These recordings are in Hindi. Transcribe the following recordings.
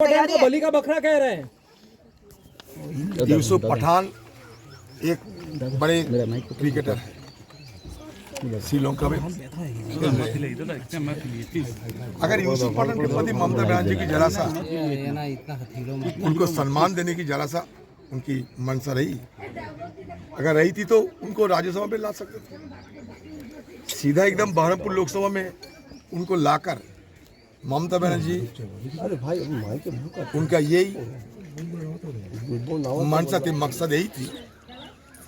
पठान को बलि का बकरा कह रहे हैं। यूसुफ पठान एक बड़े क्रिकेटर है, श्रीलंका में। अगर यूसुफ पठान के पति ममता बनर्जी की जरा सा उनको सम्मान देने की जरा सा उनकी मंशा रही, अगर रही थी तो उनको राज्यसभा में ला सकते थे। सीधा एकदम बहरमपुर लोकसभा में उनको लाकर ममता बनर्जी उनका यही मंशा थी, मकसद यही थी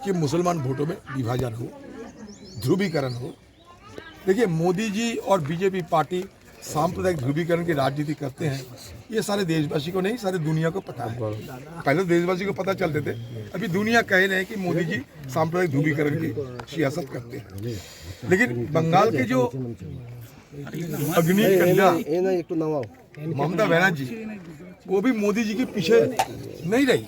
कि मुसलमान वोटों में विभाजन हो, ध्रुवीकरण हो। देखिए, मोदी जी और बीजेपी पार्टी सांप्रदायिक ध्रुवीकरण की राजनीति करते हैं, ये सारे देशवासी को नहीं, सारे दुनिया को पता है। पहले तो देशवासी को पता चलते थे, अभी दुनिया कह रहे हैं कि मोदी जी सांप्रदायिक ध्रुवीकरण की सियासत करते हैं। लेकिन बंगाल के जो अग्नि कन्या ममता बनर्जी, वो भी मोदी जी के पीछे नहीं रही।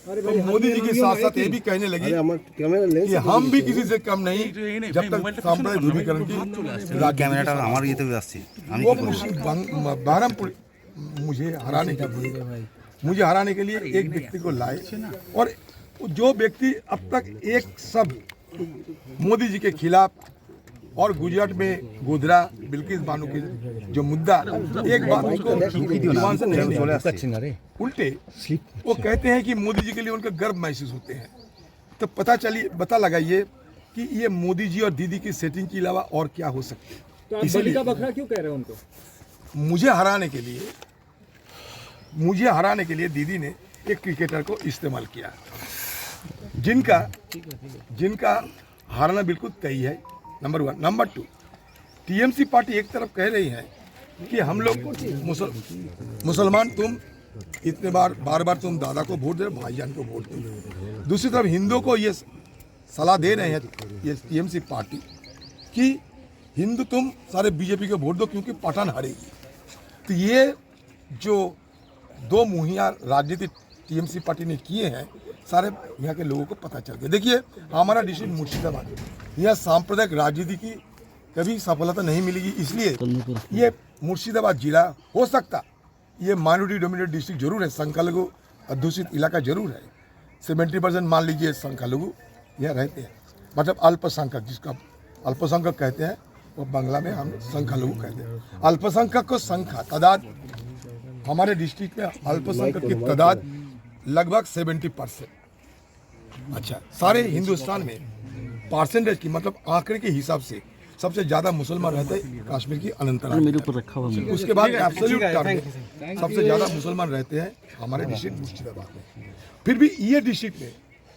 तो मोदी जी के साथ साथ ये भी कहने लगी कि हम भी किसी से कम नहीं जब तक सांप्रदायिक ध्रुवीकरण की बहरमपुर मुझे हराने के लिए एक व्यक्ति को लाए, और जो व्यक्ति अब तक एक सब मोदी जी के खिलाफ, और गुजरात में गोधरा बिल्किस बानो के जो मुद्दा, एक बात उसको जुबान से नहीं, उल्टे वो कहते हैं कि मोदी जी के लिए उनका गर्व महसूस होते हैं। तो पता लगाइए कि ये मोदी जी और दीदी की सेटिंग के अलावा और क्या हो सकता है। तो आप बलि का बकरा क्यों कह रहे हैं उनको? मुझे हराने के लिए दीदी ने एक क्रिकेटर को इस्तेमाल किया, जिनका हारना बिल्कुल तय है, नंबर 1। नंबर 2, टीएमसी पार्टी एक तरफ कह रही है कि हम लोग मुसलमान, तुम इतने बार बार तुम दादा को वोट दे, भाईजान को वोट दो। दूसरी तरफ हिंदुओं को ये सलाह दे रहे हैं ये टीएमसी पार्टी कि हिंदू तुम सारे बीजेपी को वोट दो क्योंकि पठान हारेगी। तो ये जो दो मुहिया राजनीति टीएमसी पार्टी ने किए हैं, सारे यहाँ के लोगों को पता चल गया। देखिए, हमारा डिस्ट्रिक्ट मुर्शिदाबाद, यहाँ सांप्रदायिक राजनीति की कभी सफलता नहीं मिलेगी, इसलिए ये मुर्शिदाबाद जिला हो सकता, ये माइनॉरिटी डोमिनेटेड डिस्ट्रिक्ट जरूर है, संख्यालघु अध्युषित इलाका जरूर है। 70% मान लीजिए संख्यालघु यहाँ रहते हैं, मतलब अल्पसंख्यक, जिसका अल्पसंख्यक कहते हैं, वो बांग्ला में हम संख्यालघु कहते हैं। अल्पसंख्यक को संख्या तादाद, हमारे डिस्ट्रिक्ट में अल्पसंख्यक की तादाद लगभग 70%। अच्छा, सारे हिंदुस्तान में परसेंटेज की, मतलब आंकड़े के हिसाब से सबसे ज्यादा मुसलमान रहते हैं कश्मीर की अनंतनाग, उसके बाद एब्सोल्यूट टर्म में सबसे ज्यादा मुसलमान रहते हैं हमारे डिस्ट्रिक्ट मुर्शिदाबाद में। फिर भी ये डिस्ट्रिक्ट में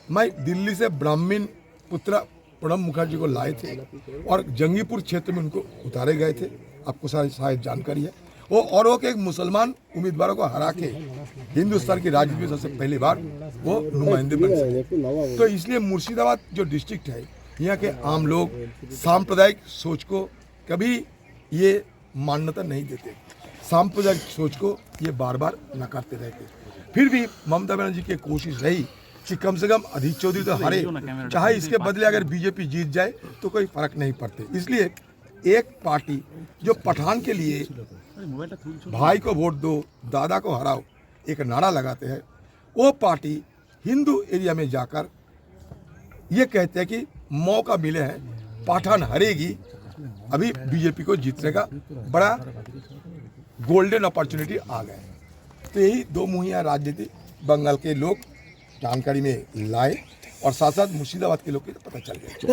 मैं दिल्ली से ब्राह्मण पुत्र प्रणब मुखर्जी को लाए थे और जंगीपुर क्षेत्र में उनको उतारे गए थे, आपको शायद जानकारी है। वो एक मुसलमान उम्मीदवारों को हरा के हिंदुस्तान की राजनीति में सबसे पहली बार वो नुमाइंदे बन सके। तो इसलिए मुर्शिदाबाद जो डिस्ट्रिक्ट है, यहाँ के आम लोग सांप्रदायिक सोच को कभी ये मान्यता नहीं देते, सांप्रदायिक सोच को ये बार बार नकारते रहते। फिर भी ममता बनर्जी की कोशिश रही कि कम से कम अधीर चौधरी तो हारे, चाहे इसके बदले अगर बीजेपी जीत जाए तो कोई फर्क नहीं पड़ते। इसलिए एक पार्टी जो पठान के लिए भाई को वोट दो, दादा को हराओ, एक नारा लगाते हैं, वो पार्टी हिंदू एरिया में जाकर ये कहते हैं कि मौका मिले हैं, पठान हरेगी, अभी बीजेपी को जीतने का बड़ा गोल्डन अपॉर्चुनिटी आ गया। तो यही दो मुहिया राजनीति बंगाल के लोग जानकारी में लाए और साथ साथ मुर्शिदाबाद के लोग को पता चल गया।